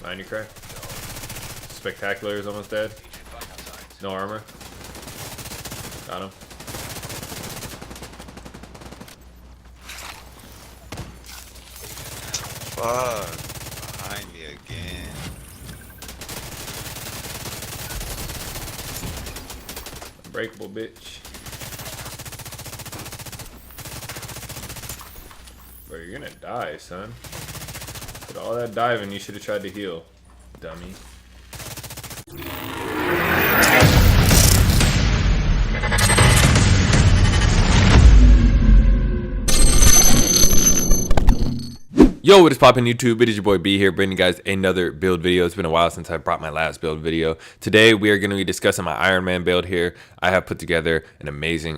90 crack. Spectacular is almost dead. No armor. Got him. Fuck. Behind me again. Unbreakable, bitch. Bro, you're gonna die, son. With all that diving, you should have tried to heal, dummy. Yo, what is poppin' YouTube? It is your boy B here, bringing you guys another build video. It's been a while since I brought my last build video. Today we are going to be discussing my Iron Man build here. I have put together an amazing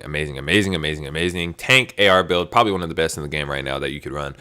tank AR build, probably one of the best in the game right now that you could run.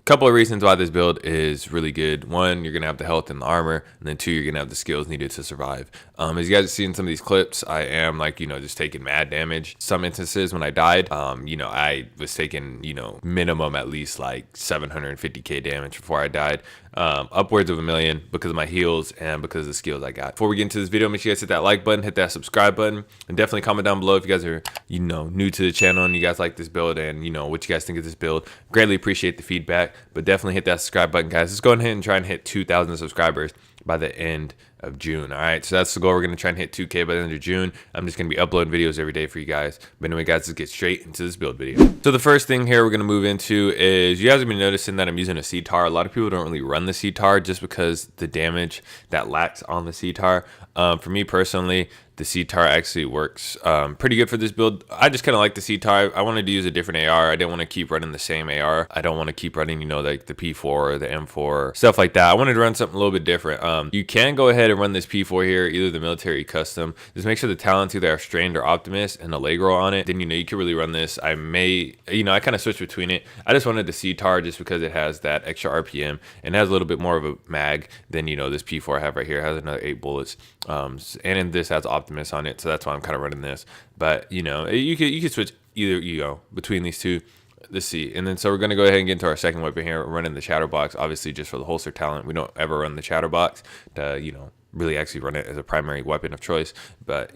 Couple of reasons why this build is really good. One, you're gonna have the health and the armor, and then two, you're gonna have the skills needed to survive. As you guys have seen in some of these clips, I am like, just taking mad damage. Some instances when I died, I was taking, minimum at least like 750k damage before I died. Upwards of 1 million because of my heals and because of the skills I got. Before we get into this video, make sure you guys hit that like button, hit that subscribe button, and definitely comment down below if you guys are, new to the channel and you guys like this build and, what you guys think of this build. Greatly appreciate the feedback, but definitely hit that subscribe button, guys. Let's go ahead and try and hit 2,000 subscribers by the end of June. All right, so that's the goal. We're gonna try and hit 2K by the end of June. I'm just gonna be uploading videos every day for you guys. But anyway, guys, let's get straight into this build video. So the first thing here we're gonna move into is, you guys have been noticing that I'm using a C-tar. A lot of people don't really run the C-tar just because the damage that lacks on the C-tar. For me personally, the C-tar actually works pretty good for this build. I just kind of like the C-tar. I wanted to use a different AR. I didn't want to keep running the same AR. I don't want to keep running, like the P4 or the M4, stuff like that. I wanted to run something a little bit different. You can go ahead and run this P4 here, either the military custom. Just make sure the talents either are strained or optimist and Allegro on it. Then, you can really run this. I may, I kind of switch between it. I just wanted the C-tar just because it has that extra RPM and has a little bit more of a mag than, this P4 I have right here. It has another 8 bullets. And then this has Optimus on it, so that's why I'm kind of running this. But you could switch either between these two. Let's see. And then so we're gonna go ahead and get into our second weapon here. We're running the Chatterbox, obviously just for the holster talent. We don't ever run the Chatterbox to really actually run it as a primary weapon of choice. But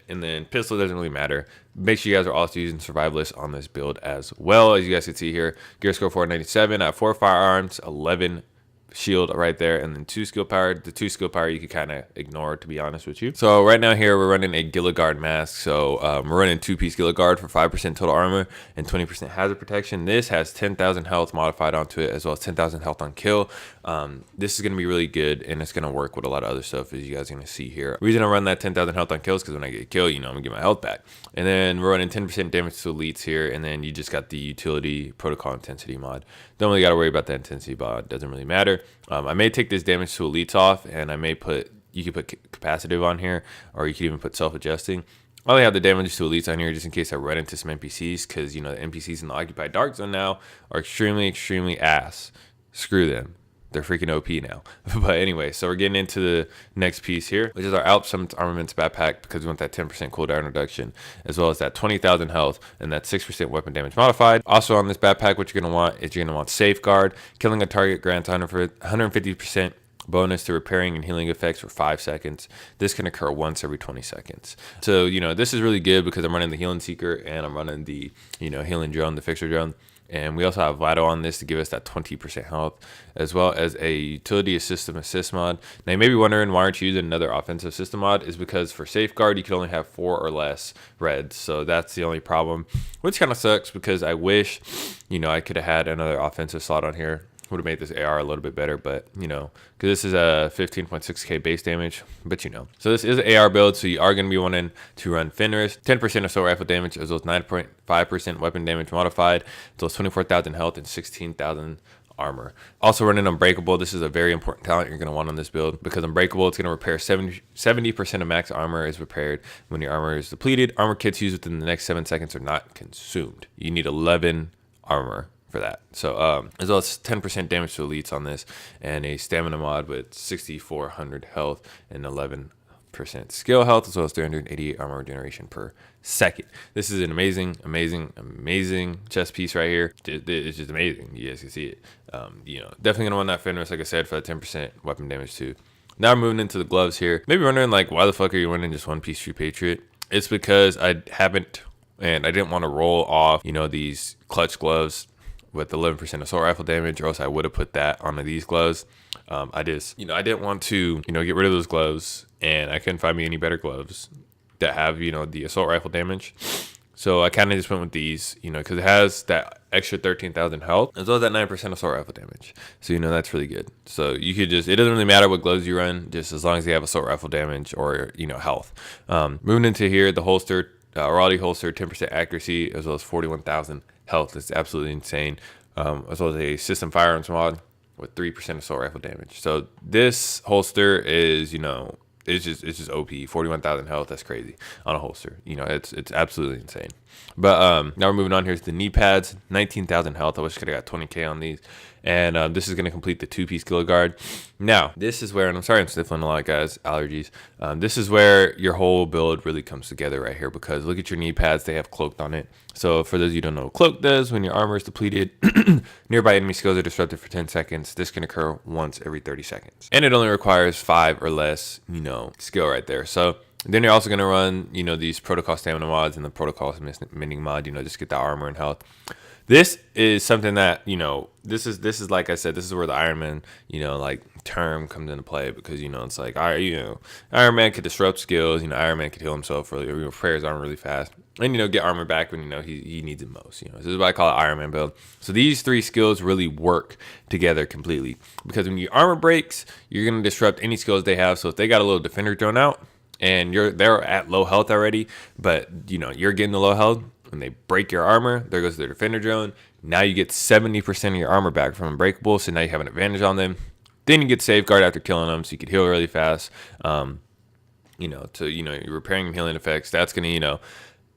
and then pistol doesn't really matter. Make sure you guys are also using survivalist on this build as well. As you guys can see here, gear score 497. I have 4 firearms, 11 shield right there, and then 2 skill power. The 2 skill power you could kind of ignore, to be honest with you. So right now here we're running a Gilligard mask. So we're running 2-piece Gilligard for 5% total armor and 20% hazard protection. This has 10,000 health modified onto it, as well as 10,000 health on kill. This is going to be really good, and it's going to work with a lot of other stuff, as you guys are going to see here. The reason I run that 10,000 health on kills because when I get killed, I'm going to get my health back. And then we're running 10% damage to elites here, and then you just got the utility protocol intensity mod. Don't really got to worry about that intensity mod. Doesn't really matter. I may take this damage to elites off, and I may you could put capacitive on here, or you could even put self-adjusting. I only have the damage to elites on here just in case I run into some NPCs, because the NPCs in the occupied dark zone now are extremely ass. Screw them. They're freaking OP now. But anyway, so we're getting into the next piece here, which is our Alp Summit Armaments backpack, because we want that 10% cooldown reduction, as well as that 20,000 health and that 6% weapon damage modified. Also on this backpack, what you're going to want is you're going to want Safeguard. Killing a target grants 150% bonus to repairing and healing effects for 5 seconds. This can occur once every 20 seconds. So, this is really good because I'm running the Healing Seeker and I'm running the, Healing Drone, the Fixer Drone. And we also have Vital on this to give us that 20% health, as well as a utility system assist mod. Now you may be wondering, why aren't you using another offensive system mod? Is because for Safeguard you can only have 4 or less reds, so that's the only problem, which kind of sucks because I wish I could have had another offensive slot on here. Would have made this AR a little bit better, but because this is a 15.6k base damage, but so this is an AR build, so you are going to be wanting to run Fenris, 10% assault rifle damage, as well as 9.5% weapon damage modified, as well as 24,000 health and 16,000 armor. Also running Unbreakable. This is a very important talent you're going to want on this build, because Unbreakable, it's going to repair 70% of max armor is repaired when your armor is depleted. Armor kits used within the next 7 seconds are not consumed. You need 11 armor for that. So as well as 10% damage to elites on this, and a stamina mod with 6,400 health and 11% 10% skill health, as well as 388 armor regeneration per second. This is an amazing chest piece right here. It's just amazing. You guys can see it. Definitely gonna run that Fenris, like I said, for that 10% weapon damage too. Now we're moving into the gloves here. Maybe wondering like, why the fuck are you running just one piece True Patriot? It's because I didn't want to roll off, these clutch gloves with 11% assault rifle damage, or else I would have put that onto these gloves. I didn't want to, get rid of those gloves, and I couldn't find me any better gloves that have, the assault rifle damage. So I kind of just went with these, because it has that extra 13,000 health, as well as that 9% assault rifle damage. So, that's really good. So you could just, it doesn't really matter what gloves you run, just as long as they have assault rifle damage or, health. Moving into here, the holster, Raleigh holster, 10% accuracy, as well as 41,000 health. It's absolutely insane. As well as a system firearms mod with 3% assault rifle damage. So this holster is, it's just OP. 41,000 health. That's crazy on a holster. It's absolutely insane. But now we're moving on here to the knee pads. 19,000 health. I wish I could have got 20k on these. And this is going to complete the 2-piece skill guard. Now, this is where, and I'm sorry I'm sniffling a lot, guys, allergies. This is where your whole build really comes together right here, because look at your knee pads. They have cloaked on it. So for those of you who don't know what cloak does, when your armor is depleted, nearby enemy skills are disrupted for 10 seconds. This can occur once every 30 seconds. And it only requires 5 or less, skill right there. So then you're also going to run, these protocol stamina mods and the protocol mending mod, just get the armor and health. This is something that, this is like I said, this is where the Iron Man, term comes into play, because, it's like, Iron Man could disrupt skills, Iron Man could heal himself really, or repair his armor really fast, and, get armor back when, he needs it most, This is why I call it Iron Man build. So these 3 skills really work together completely, because when your armor breaks, you're going to disrupt any skills they have. So if they got a little defender drone out, and they're at low health already, but, you're getting the low health, when they break your armor, there goes their defender drone. Now you get 70% of your armor back from Unbreakable, so now you have an advantage on them. Then you get Safeguard after killing them, so you can heal really fast. Your repairing and healing effects, that's gonna,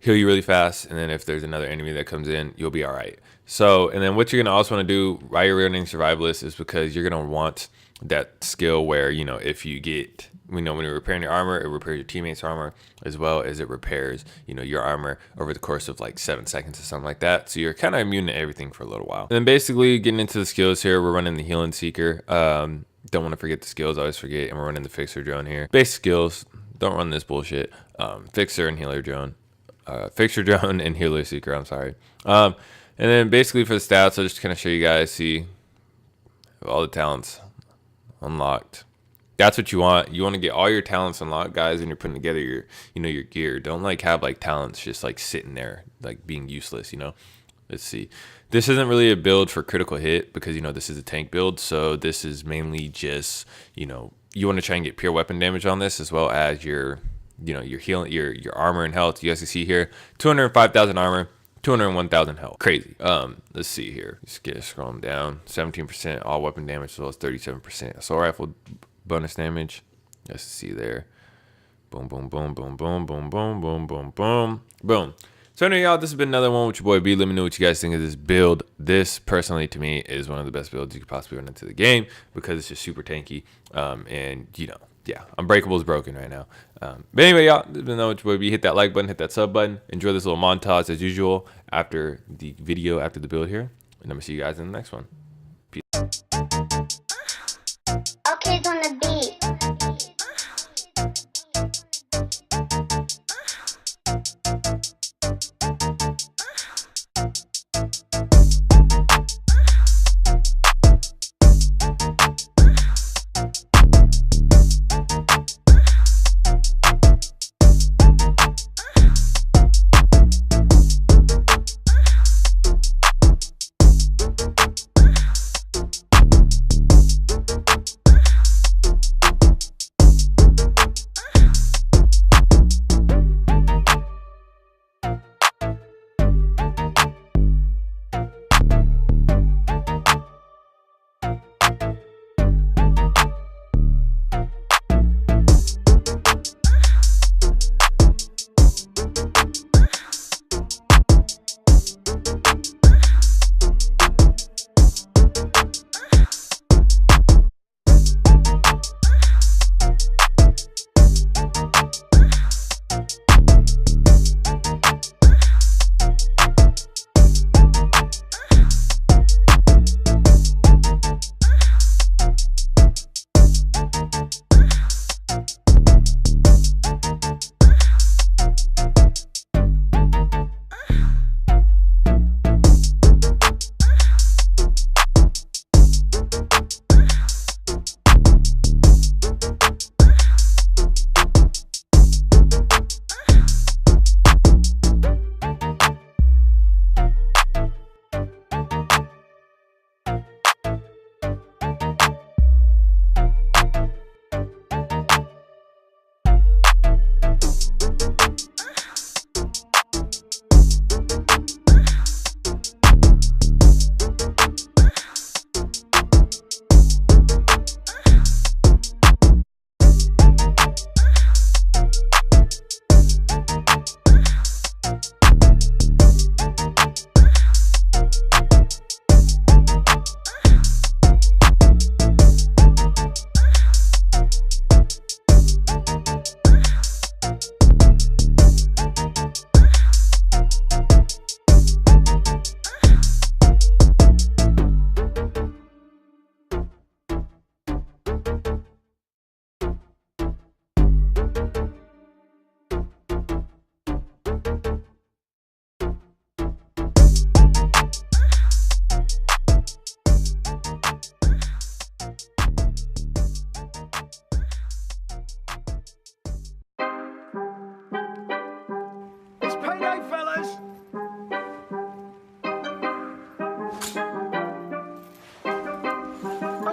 heal you really fast. And then if there's another enemy that comes in, you'll be all right. So, and then what you're gonna also want to do while you're running Survivalist is, because you're gonna want that skill where, if you get, when you're repairing your armor, it repairs your teammates' armor, as well as it repairs, your armor over the course of like 7 seconds or something like that. So you're kind of immune to everything for a little while. And then basically getting into the skills here, we're running the Healing Seeker. Don't want to forget the skills, I always forget. And we're running the Fixer Drone here. Basic skills, don't run this bullshit. Fixer and Healer Drone. Fixer Drone and Healer Seeker, I'm sorry. And then basically for the stats, I'll just kind of show you guys, see all the talents unlocked. That's what you want. You want to get all your talents unlocked, guys, when you're putting together your, your gear. Don't have talents just sitting there, being useless, Let's see. This isn't really a build for critical hit, because, this is a tank build. So this is mainly just, you want to try and get pure weapon damage on this, as well as your, your healing, your armor and health. You guys can see here, 205,000 armor, 201,000 health. Crazy. Let's see here. Just scrolling down. 17% all weapon damage, as well as 37% assault rifle bonus damage. Let's see there. Boom, boom, boom, boom, boom, boom, boom, boom, boom, boom, boom. So anyway, y'all, this has been another one with your boy B. Let me know what you guys think of this build. This, personally, to me, is one of the best builds you could possibly run into the game, because it's just super tanky. And, yeah, Unbreakable is broken right now. But anyway, y'all, this has been another one with your boy B. Hit that like button, hit that sub button. Enjoy this little montage, as usual, after the video, after the build here. And I'm going to see you guys in the next one. Peace. Okay, on the beat.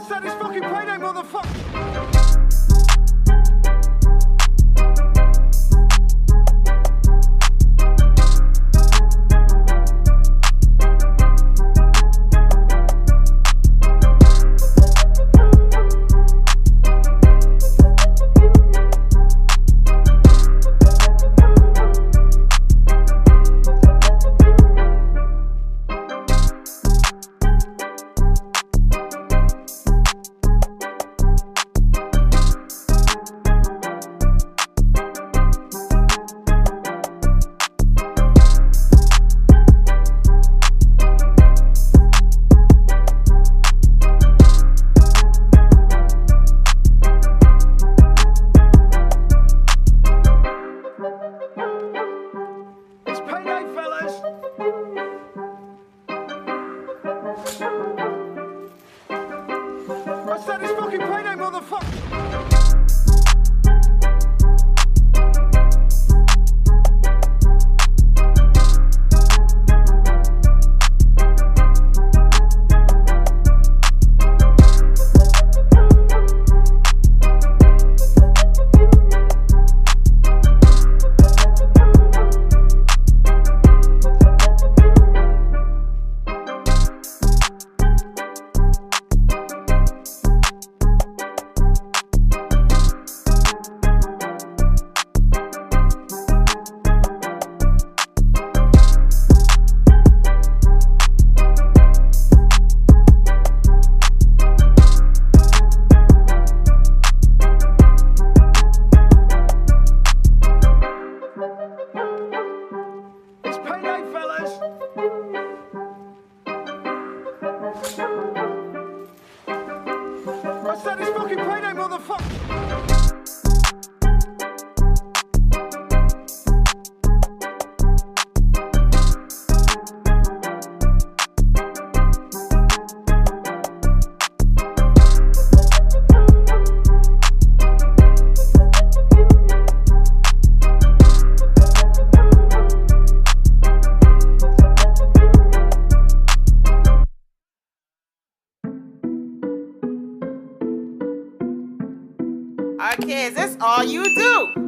said it's fucking payday, motherfucker! I said it's fucking payday, motherfucker! I said it's fucking payday, motherfucker! Okay, is this all you do?